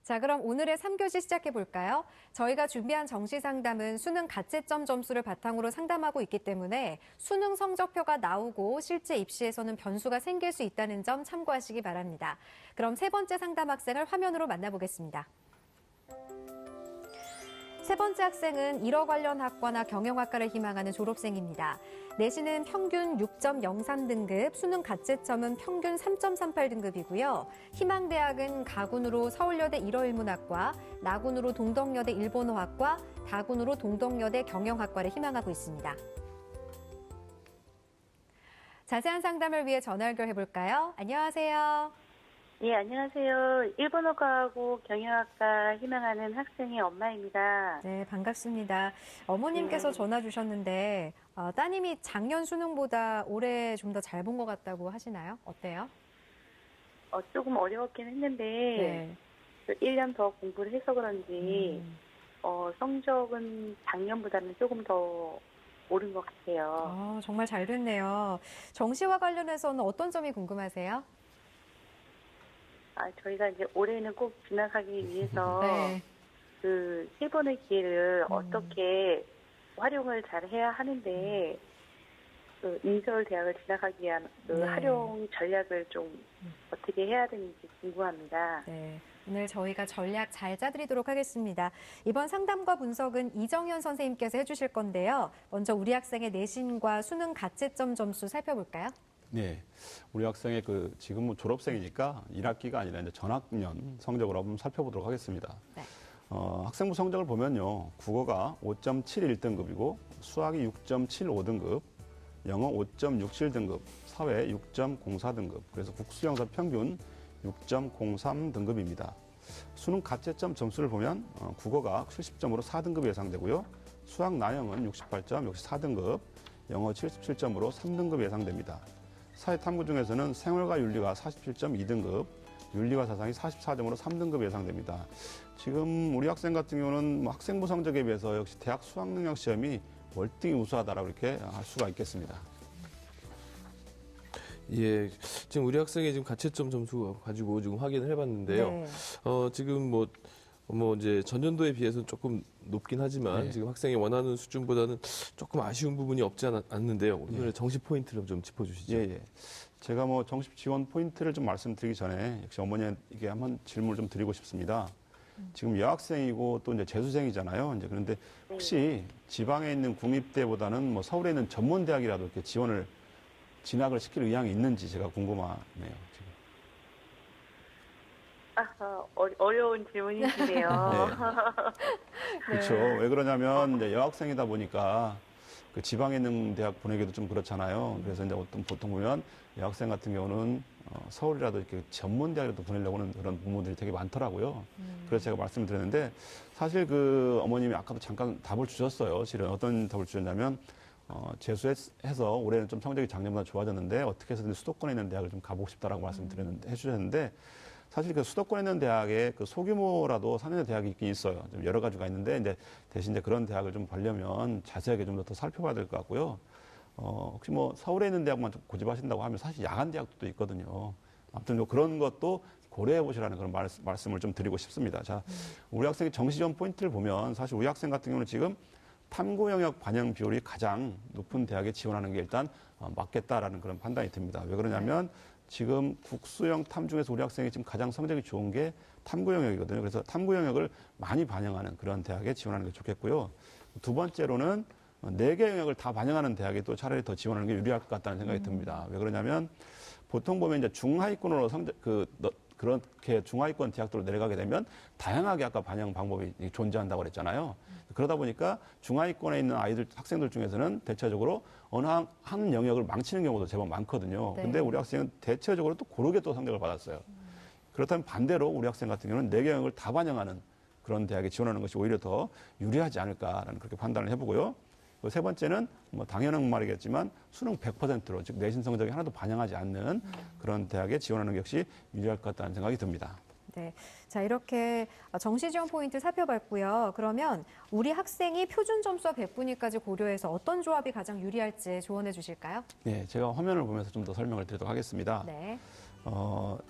자, 그럼 오늘의 3교시 시작해 볼까요? 저희가 준비한 정시 상담은 수능 가채점 점수를 바탕으로 상담하고 있기 때문에 수능 성적표가 나오고 실제 입시에서는 변수가 생길 수 있다는 점 참고하시기 바랍니다. 그럼 세 번째 상담 학생을 화면으로 만나보겠습니다. 세 번째 학생은 일어 관련 학과나 경영학과를 희망하는 졸업생입니다. 내신은 평균 6.03등급, 수능 가채점은 평균 3.38등급이고요. 희망대학은 가군으로 서울여대 일어일문학과, 나군으로 동덕여대 일본어학과, 다군으로 동덕여대 경영학과를 희망하고 있습니다. 자세한 상담을 위해 전화 연결해볼까요? 안녕하세요. 예, 안녕하세요. 일본어과하고 경영학과 희망하는 학생의 엄마입니다. 네, 반갑습니다. 어머님께서 전화 주셨는데 따님이 작년 수능보다 올해 좀 더 잘 본 것 같다고 하시나요? 어때요? 조금 어려웠긴 했는데 네. 1년 더 공부를 해서 그런지 성적은 작년보다는 조금 더 오른 것 같아요. 정말 잘 됐네요. 정시와 관련해서는 어떤 점이 궁금하세요? 저희가 이제 올해는 꼭 진학하기 위해서 네. 그 세 번의 기회를 어떻게 활용을 잘 해야 하는데 그 인서울 대학을 진학하기 위한 그 네. 활용 전략을 좀 어떻게 해야 되는지 궁금합니다. 네. 오늘 저희가 전략 잘 짜드리도록 하겠습니다. 이번 상담과 분석은 이정현 선생님께서 해주실 건데요. 먼저 우리 학생의 내신과 수능 가채점 점수 살펴볼까요? 네, 우리 학생의 지금 뭐 졸업생이니까 1학기가 아니라 이제 전학년 성적으로 한번 살펴보도록 하겠습니다. 네. 학생부 성적을 보면요, 국어가 5.71등급이고 수학이 6.75등급, 영어 5.67등급, 사회 6.04등급, 그래서 국수영사 평균 6.03등급입니다. 수능 가채점 점수를 보면 국어가 70점으로 4등급이 예상되고요, 수학 나영은 68점, 역시 4등급, 영어 77점으로 3등급이 예상됩니다. 사회탐구 중에서는 생활과 윤리가 47.2등급, 윤리와 사상이 44점으로 3등급 예상됩니다. 지금 우리 학생 같은 경우는 뭐 학생부 성적에 비해서 역시 대학 수학능력 시험이 월등히 우수하다라고 이렇게 할 수가 있겠습니다. 예, 지금 우리 학생의 지금 가채점 점수 가지고 지금 확인을 해봤는데요. 네. 지금 이제 전년도에 비해서는 조금 높긴 하지만 네. 지금 학생이 원하는 수준보다는 조금 아쉬운 부분이 없지 않는데요. 오늘의 정시 포인트를 좀 짚어주시죠. 예. 제가 뭐 정시 지원 포인트를 좀 말씀드리기 전에 역시 어머니에게 한번 질문을 좀 드리고 싶습니다. 지금 여학생이고 또 이제 재수생이잖아요. 이제 그런데 혹시 지방에 있는 국립대보다는 뭐 서울에 있는 전문대학이라도 이렇게 진학을 시킬 의향이 있는지 제가 궁금하네요. 지금. 어려운 질문이시네요. 그렇죠. 왜 그러냐면 이제 여학생이다 보니까 그 지방에 있는 대학 보내기도 좀 그렇잖아요. 그래서 이제 보통 보면 여학생 같은 경우는 서울이라도 이렇게 전문 대학이라도 보내려고 하는 그런 부모들이 되게 많더라고요. 그래서 제가 말씀을 드렸는데 사실 그 어머님이 아까도 잠깐 답을 주셨어요. 실은 어떤 답을 주셨냐면 재수해서 올해는 좀 성적이 작년보다 좋아졌는데 어떻게 해서든 수도권에 있는 대학을 좀 가보고 싶다라고 말씀드렸는데 해주셨는데 사실 그 수도권에 있는 대학에 그 소규모라도 4년제 대학이 있긴 있어요. 좀 여러 가지가 있는데 이제 대신 이제 그런 대학을 좀 보려면 자세하게 좀 더 살펴봐야 될 것 같고요. 혹시 뭐 서울에 있는 대학만 좀 고집하신다고 하면 사실 야간 대학도 또 있거든요. 아무튼 뭐 그런 것도 고려해 보시라는 그런 말씀을 좀 드리고 싶습니다. 자, 우리 학생의 정시 지원 포인트를 보면 사실 우리 학생 같은 경우는 지금 탐구 영역 반영 비율이 가장 높은 대학에 지원하는 게 일단 맞겠다라는 그런 판단이 듭니다. 왜 그러냐면 지금 국수형 탐 중에서 우리 학생이 지금 가장 성적이 좋은 게 탐구 영역이거든요. 그래서 탐구 영역을 많이 반영하는 그런 대학에 지원하는 게 좋겠고요. 두 번째로는 4개 영역을 다 반영하는 대학에 또 차라리 더 지원하는 게 유리할 것 같다는 생각이 듭니다. 왜 그러냐면 보통 보면 이제 중하위권으로 그렇게 중하위권 대학들로 내려가게 되면 다양하게 아까 반영 방법이 존재한다고 그랬잖아요. 그러다 보니까 중하위권에 있는 학생들 중에서는 대체적으로 어느 한 영역을 망치는 경우도 제법 많거든요. 네. 근데 우리 학생은 대체적으로 또 고르게 또 성적을 받았어요. 그렇다면 반대로 우리 학생 같은 경우는 4개 영역을 다 반영하는 그런 대학에 지원하는 것이 오히려 더 유리하지 않을까라는 그렇게 판단을 해보고요. 세 번째는 뭐 당연한 말이겠지만 수능 100%로 즉 내신 성적이 하나도 반영하지 않는 그런 대학에 지원하는 게 역시 유리할 것 같다는 생각이 듭니다. 네. 자, 이렇게 정시 지원 포인트 살펴봤고요. 그러면 우리 학생이 표준 점수와 100분위까지 고려해서 어떤 조합이 가장 유리할지 조언해 주실까요? 네, 제가 화면을 보면서 좀 더 설명을 드리도록 하겠습니다. 네.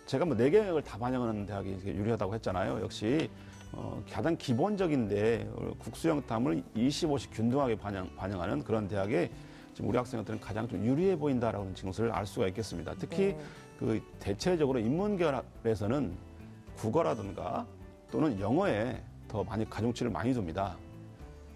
제가 뭐 4개 영역을 다 반영하는 대학이 이렇게 유리하다고 했잖아요. 역시 가장 기본적인데 국수형 탐을 25씩 균등하게 반영하는 그런 대학에 지금 우리 학생들은 가장 좀 유리해 보인다라는 것을 알 수가 있겠습니다. 특히 네. 그 대체적으로 인문계열에서는 국어라든가 또는 영어에 더 많이 가중치를 많이 둡니다.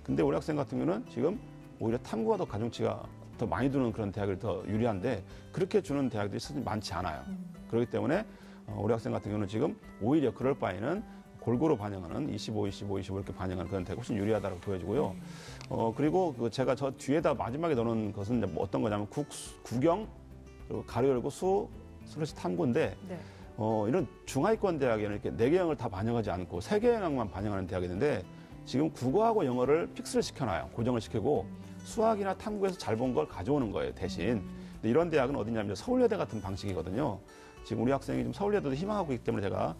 근데 우리 학생 같은 경우는 지금 오히려 탐구가 더 가중치가 더 많이 두는 그런 대학을 더 유리한데 그렇게 주는 대학들이 사실 많지 않아요. 그렇기 때문에 우리 학생 같은 경우는 지금 오히려 그럴 바에는 골고루 반영하는 25, 25, 25 이렇게 반영하는 그런 대학이 훨씬 유리하다고 보여지고요. 그리고 제가 저 뒤에다 마지막에 넣는 것은 이제 뭐 어떤 거냐면 국영, 그리고 가로 열고 슬래시 탐구인데 네. 이런 중하위권 대학에는 이렇게 4개 영역을 다 반영하지 않고 3개 영역만 반영하는 대학이 있는데 지금 국어하고 영어를 픽스를 시켜놔요. 고정을 시키고 수학이나 탐구에서 잘 본 걸 가져오는 거예요, 대신. 근데 이런 대학은 어디냐면 서울여대 같은 방식이거든요. 지금 우리 학생이 좀 서울여대도 희망하고 있기 때문에 제가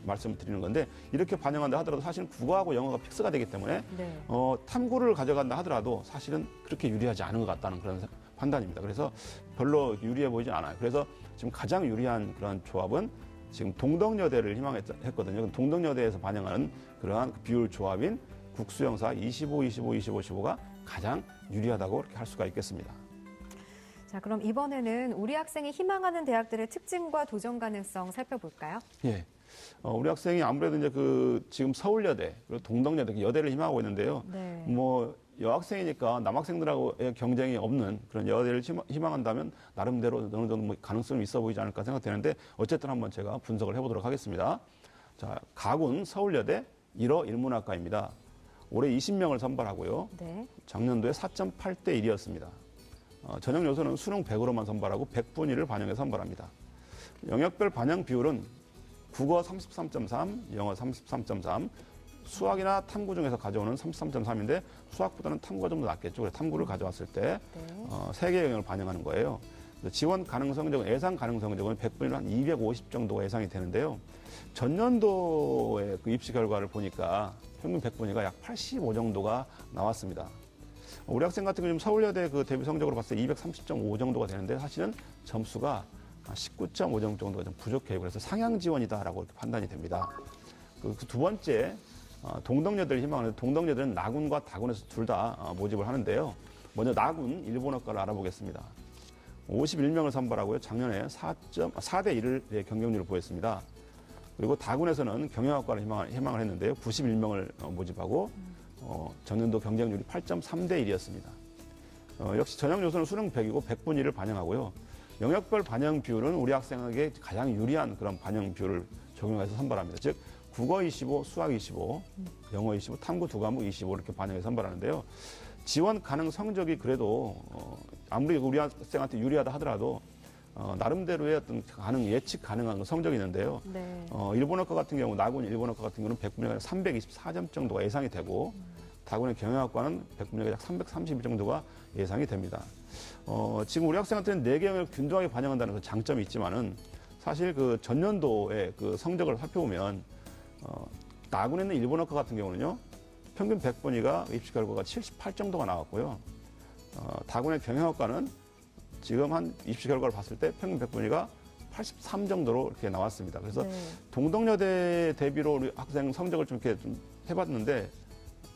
말씀을 드리는 건데 이렇게 반영한다 하더라도 사실은 국어하고 영어가 픽스가 되기 때문에 네. 탐구를 가져간다 하더라도 사실은 그렇게 유리하지 않은 것 같다는 그런 판단입니다. 그래서 별로 유리해 보이지 않아요. 그래서 지금 가장 유리한 그런 조합은 지금 동덕여대를 희망했거든요. 동덕여대에서 반영하는 그러한 비율 조합인 국수영사 25, 25, 25, 15가 가장 유리하다고 그렇게 할 수가 있겠습니다. 자, 그럼 이번에는 우리 학생이 희망하는 대학들의 특징과 도전 가능성 살펴볼까요? 예. 우리 학생이 아무래도 이제 지금 서울여대 그리고 동덕여대 여대를 희망하고 있는데요. 네. 뭐 여학생이니까 남학생들하고의 경쟁이 없는 그런 여대를 희망한다면 나름대로 어느 정도 뭐 가능성이 있어 보이지 않을까 생각되는데 어쨌든 한번 제가 분석을 해보도록 하겠습니다. 자, 가군 서울여대 1호 일문학과입니다. 올해 20명을 선발하고요. 네. 작년도에 4.8대 1이었습니다. 전형 요소는 수능 100으로만 선발하고 100분위를 반영해 선발합니다. 영역별 반영 비율은 국어 33.3, 영어 33.3, 수학이나 탐구 중에서 가져오는 33.3인데 수학보다는 탐구가 좀 더 낫겠죠. 그래서 탐구를 가져왔을 때 네. 3개 영역을 반영하는 거예요. 지원 가능 성적은 예상 가능 성적은 100분위로 한 250 정도가 예상이 되는데요. 전년도의 그 입시 결과를 보니까 평균 100분위가 약 85 정도가 나왔습니다. 우리 학생 같은 경우는 서울여대 그 대비 성적으로 봤을 때 230.5 정도가 되는데 사실은 점수가 19.5 정도가 좀 부족해요. 그래서 상향 지원이다라고 이렇게 판단이 됩니다. 그 두 번째 동덕여대를 희망하는데 동덕여대는 나군과 다군에서 둘 다 모집을 하는데요. 먼저 나군 일본어과를 알아보겠습니다. 51명을 선발하고요. 작년에 4대 1의 경쟁률을 보였습니다. 그리고 다군에서는 경영학과를 희망을 했는데요. 91명을 모집하고 전년도 경쟁률이 8.3대 1이었습니다. 역시 전형 요소는 수능 100이고 100분위를 반영하고요. 영역별 반영 비율은 우리 학생에게 가장 유리한 그런 반영 비율을 적용해서 선발합니다. 즉 국어 25, 수학 25, 영어 25, 탐구 2과목 25 이렇게 반영해서 선발하는데요. 지원 가능 성적이 그래도 아무리 우리 학생한테 유리하다 하더라도 나름대로의 어떤 예측 가능한 성적이 있는데요. 네. 일본어과 같은 경우, 나군 일본어과 같은 경우는 100분위가 324점 정도가 예상이 되고 다군의 경영학과는 100분위가 약 330 정도가 예상이 됩니다. 지금 우리 학생한테는 4개 영역을 균등하게 반영한다는 그 장점이 있지만은 사실 그 전년도의 그 성적을 살펴보면 나군에 있는 일본어과 같은 경우는요. 평균 100분위가 입시 결과가 78 정도가 나왔고요. 다군의 경영학과는 지금 한 입시 결과를 봤을 때 평균 100분위가 83 정도로 이렇게 나왔습니다. 그래서 네. 동덕여대 대비로 우리 학생 성적을 좀 이렇게 좀 해봤는데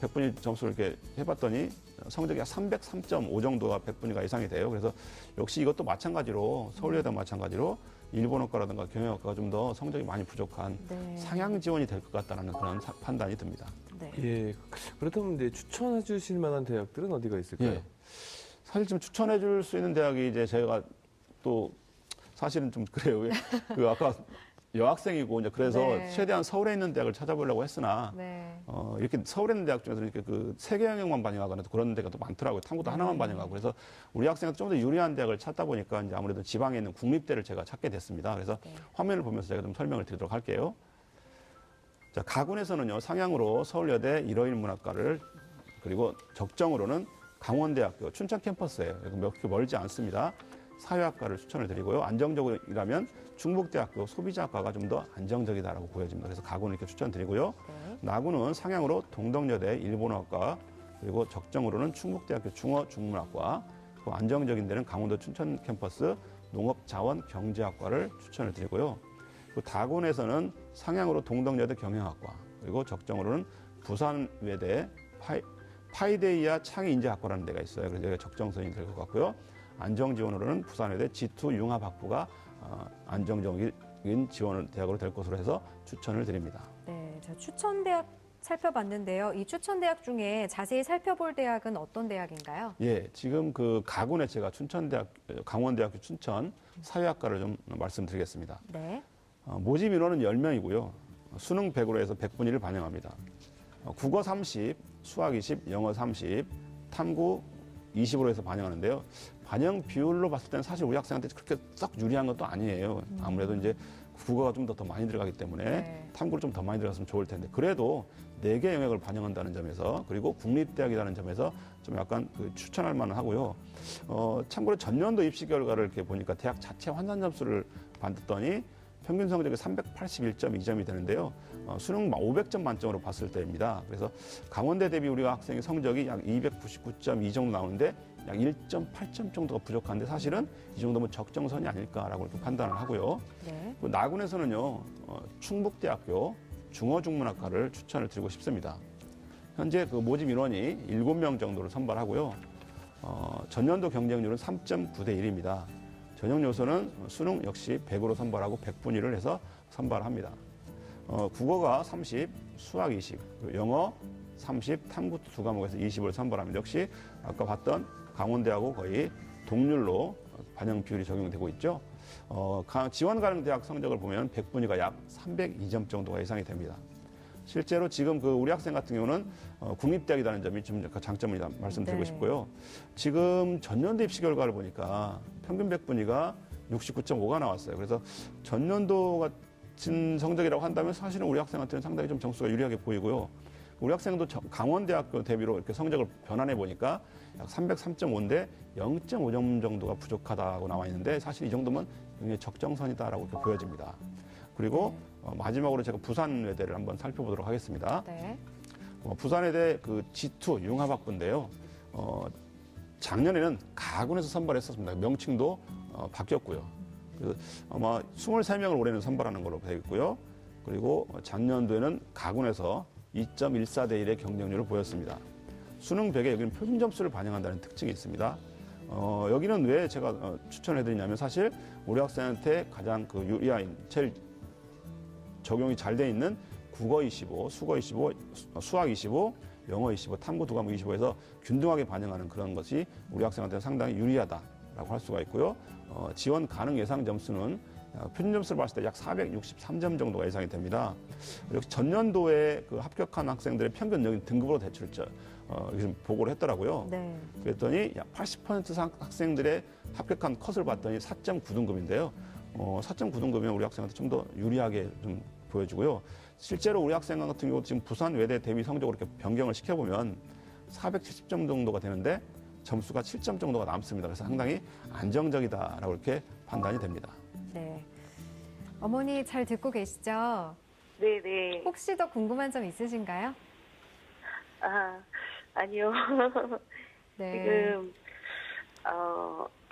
100분위 점수를 이렇게 해봤더니 성적이 약 303.5 정도가 100분위가 예상이 돼요. 그래서 역시 이것도 마찬가지로 서울여대와 마찬가지로 일본어과라든가 경영학과가 좀 더 성적이 많이 부족한 네. 상향 지원이 될 것 같다는 그런 판단이 듭니다. 네. 예. 그렇다면 이제 추천해 주실 만한 대학들은 어디가 있을까요? 예. 사실 좀 추천해 줄 수 있는 대학이 이제 제가 또 사실은 좀 그래요. 그 아까 여학생이고 이제 그래서 네. 최대한 서울에 있는 대학을 찾아보려고 했으나 네. 이렇게 서울에 있는 대학 중에서 이렇게 그 세계 영역만 반영하거나 그런 데가 또 많더라고요. 탐구도 하나만 반영하고 그래서 우리 학생한테 좀 더 유리한 대학을 찾다 보니까 이제 아무래도 지방에 있는 국립대를 제가 찾게 됐습니다. 그래서 네. 화면을 보면서 제가 좀 설명을 드리도록 할게요. 자, 가군에서는요 상향으로 서울여대 1호 일문학과를 그리고 적정으로는 강원대학교 춘천 캠퍼스예요. 몇 개 멀지 않습니다. 사회학과를 추천을 드리고요. 안정적이라면 중북대학교 소비자학과가 좀 더 안정적이다라고 보여집니다. 그래서 가군을 이렇게 추천드리고요. 네. 나군은 상향으로 동덕여대 일본어학과 그리고 적정으로는 충북대학교 중어중문학과 또 안정적인 데는 강원도 춘천 캠퍼스 농업자원경제학과를 추천을 드리고요. 그 다곤에서는 상향으로 동덕여대 경영학과, 그리고 적정으로는 부산외대 파이데이아 창의인재학과라는 데가 있어요. 그래서 여기가 적정선이 될 것 같고요. 안정지원으로는 부산외대 G2 융합학부가 안정적인 지원 대학으로 될 것으로 해서 추천을 드립니다. 네, 자, 추천 대학 살펴봤는데요. 이 추천 대학 중에 자세히 살펴볼 대학은 어떤 대학인가요? 예, 지금 그 가군에 제가 강원대학교 춘천 사회학과를 좀 말씀드리겠습니다. 네. 모집 인원은 10명이고요. 수능 100으로 해서 100분위를 반영합니다. 국어 30, 수학 20, 영어 30, 탐구 20으로 해서 반영하는데요. 반영 비율로 봤을 때는 사실 우리 학생한테 그렇게 썩 유리한 것도 아니에요. 아무래도 이제 국어가 좀 더 많이 들어가기 때문에 네. 탐구를 좀 더 많이 들어갔으면 좋을 텐데, 그래도 4개 영역을 반영한다는 점에서, 그리고 국립대학이라는 점에서 좀 약간 추천할 만은 하고요. 참고로 전년도 입시 결과를 이렇게 보니까 대학 자체 환산 점수를 봤더니 평균 성적이 381.2점이 되는데요. 수능 500점 만점으로 봤을 때입니다. 그래서 강원대 대비 우리 학생의 성적이 약 299.2 정도 나오는데 약 1.8점 정도가 부족한데, 사실은 이 정도면 적정선이 아닐까라고 이렇게 판단을 하고요. 네. 그 나군에서는요, 충북대학교 중어중문학과를 추천을 드리고 싶습니다. 현재 그 모집 인원이 7명 정도를 선발하고요. 전년도 경쟁률은 3.9대 1입니다. 전형 요소는 수능 역시 100으로 선발하고 100분위를 해서 선발합니다. 국어가 30, 수학 20, 영어 30, 탐구 2과목에서 20을 선발합니다. 역시 아까 봤던 강원대하고 거의 동률로 반영 비율이 적용되고 있죠. 지원 가능 대학 성적을 보면 100분위가 약 302점 정도가 예상이 됩니다. 실제로 지금 그 우리 학생 같은 경우는 국립대학이라는 점이 좀 약간 장점을 말씀드리고 네. 싶고요. 지금 전년도 입시 결과를 보니까 평균 100분위가 69.5가 나왔어요. 그래서 전년도 같은 성적이라고 한다면 사실은 우리 학생한테는 상당히 좀 점수가 유리하게 보이고요. 우리 학생도 강원대학교 대비로 이렇게 성적을 변환해 보니까 약 303.5인데 0.5점 정도가 부족하다고 나와 있는데, 사실 이 정도면 굉장히 적정선이다라고 이렇게 보여집니다. 그리고 마지막으로 제가 부산외대를 한번 살펴보도록 하겠습니다. 네. 부산외대 그 G2 융합학부인데요. 작년에는 가군에서 선발했었습니다. 명칭도 바뀌었고요. 그래서 아마 23명을 올해는 선발하는 걸로 되어 있고요. 그리고 작년도에는 가군에서 2.14대 1의 경쟁률을 보였습니다. 수능 100에 여기는 표준 점수를 반영한다는 특징이 있습니다. 여기는 왜 제가 추천해드리냐면, 사실 우리 학생한테 가장 그 유리한, 제일 적용이 잘 돼 있는 국어 25, 수거 25, 수학 25, 영어 25, 탐구 2과목 25에서 균등하게 반영하는 그런 것이 우리 학생한테 상당히 유리하다라고 할 수가 있고요. 지원 가능 예상 점수는 표준 점수를 봤을 때 약 463점 정도가 예상이 됩니다. 역시 전년도에 그 합격한 학생들의 평균 여기 등급으로 대출자 보고를 했더라고요. 네. 그랬더니 약 80% 학생들의 합격한 컷을 봤더니 4.9등급인데요. 4.9등급이면 우리 학생한테 좀 더 유리하게 좀 보여주고요. 실제로 우리 학생 같은 경우 지금 부산 외대 대비 성적으로 이렇게 변경을 시켜보면 470점 정도가 되는데 점수가 7점 정도가 남습니다. 그래서 상당히 안정적이다라고 이렇게 판단이 됩니다. 네. 어머니 잘 듣고 계시죠? 네네. 혹시 더 궁금한 점 있으신가요? 아니요. 네.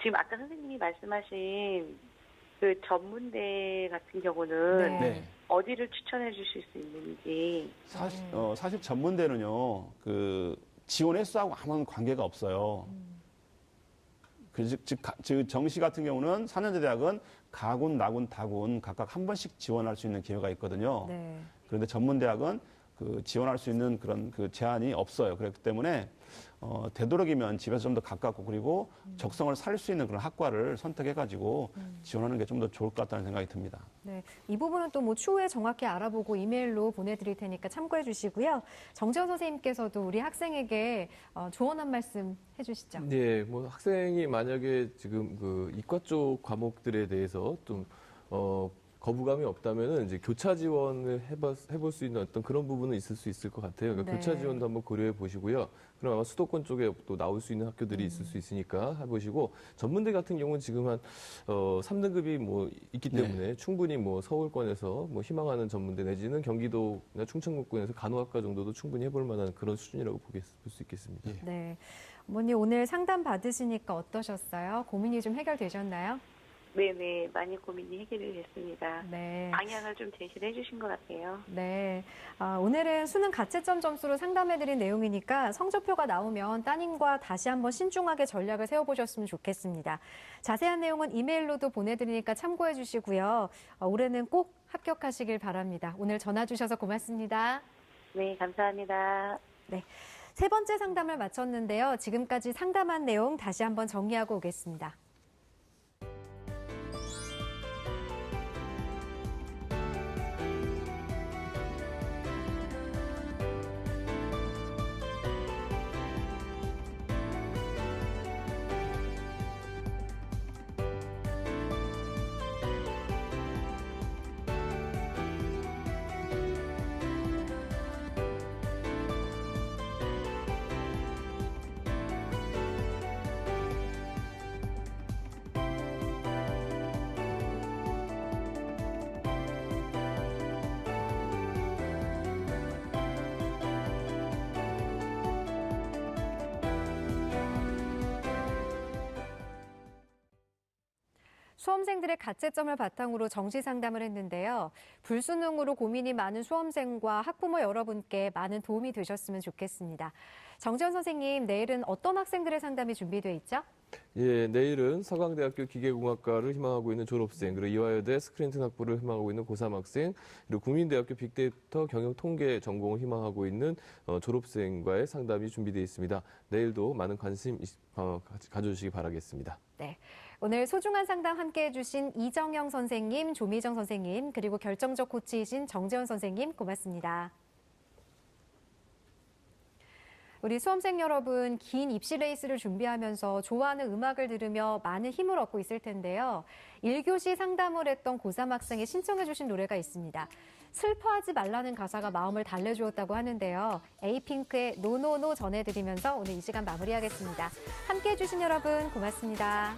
지금 아까 선생님이 말씀하신 그 전문대 같은 경우는 네. 어디를 추천해 주실 수 있는지. 사실 전문대는요, 그 지원 횟수하고 아무런 관계가 없어요. 즉 정시 같은 경우는 4년제 대학은 가군, 나군, 다군 각각 한 번씩 지원할 수 있는 기회가 있거든요. 네. 그런데 전문대학은 그 지원할 수 있는 그런 그 제한이 없어요. 그렇기 때문에 되도록이면 집에서 좀 더 가깝고, 그리고 적성을 살릴 수 있는 그런 학과를 선택해가지고 지원하는 게 좀 더 좋을 것 같다는 생각이 듭니다. 네. 이 부분은 또 뭐 추후에 정확히 알아보고 이메일로 보내드릴 테니까 참고해 주시고요. 정지원 선생님께서도 우리 학생에게 조언 한 말씀 해주시죠. 네, 뭐 학생이 만약에 지금 그 이과 쪽 과목들에 대해서 좀 거부감이 없다면은 이제 교차 지원을 해볼 수 있는 어떤 그런 부분은 있을 수 있을 것 같아요. 그러니까 네. 교차 지원도 한번 고려해 보시고요. 그럼 아마 수도권 쪽에 또 나올 수 있는 학교들이 있을 수 있으니까 해보시고, 전문대 같은 경우는 지금 한 3등급이 뭐 있기 때문에 충분히 뭐 서울권에서 뭐 희망하는 전문대 내지는 경기도나 충청권에서 간호학과 정도도 충분히 해볼 만한 그런 수준이라고 볼 수 있겠습니다. 예. 네. 어머니 오늘 상담 받으시니까 어떠셨어요? 고민이 좀 해결되셨나요? 네네, 많이 고민이 해결이 됐습니다. 네. 방향을 좀 제시를 해주신 것 같아요. 네. 오늘은 수능 가채점 점수로 상담해드린 내용이니까 성적표가 나오면 따님과 다시 한번 신중하게 전략을 세워보셨으면 좋겠습니다. 자세한 내용은 이메일로도 보내드리니까 참고해 주시고요. 올해는 꼭 합격하시길 바랍니다. 오늘 전화 주셔서 고맙습니다. 네, 감사합니다. 네. 세 번째 상담을 마쳤는데요. 지금까지 상담한 내용 다시 한번 정리하고 오겠습니다. 수험생들의 가채점을 바탕으로 정시 상담을 했는데요. 불수능으로 고민이 많은 수험생과 학부모 여러분께 많은 도움이 되셨으면 좋겠습니다. 정지현 선생님, 내일은 어떤 학생들의 상담이 준비되어 있죠? 예, 내일은 서강대학교 기계공학과를 희망하고 있는 졸업생, 그리고 이화여대 스크린튼 학부를 희망하고 있는 고3 학생, 그리고 국민대학교 빅데이터 경영통계 전공을 희망하고 있는 졸업생과의 상담이 준비되어 있습니다. 내일도 많은 관심 가져주시기 바라겠습니다. 네. 오늘 소중한 상담 함께해 주신 이정영 선생님, 조미정 선생님, 그리고 결정적 코치이신 정재원 선생님 고맙습니다. 우리 수험생 여러분, 긴 입시 레이스를 준비하면서 좋아하는 음악을 들으며 많은 힘을 얻고 있을 텐데요. 1교시 상담을 했던 고3 학생이 신청해 주신 노래가 있습니다. 슬퍼하지 말라는 가사가 마음을 달래주었다고 하는데요. 에이핑크의 노노노 전해드리면서 오늘 이 시간 마무리하겠습니다. 함께해 주신 여러분 고맙습니다.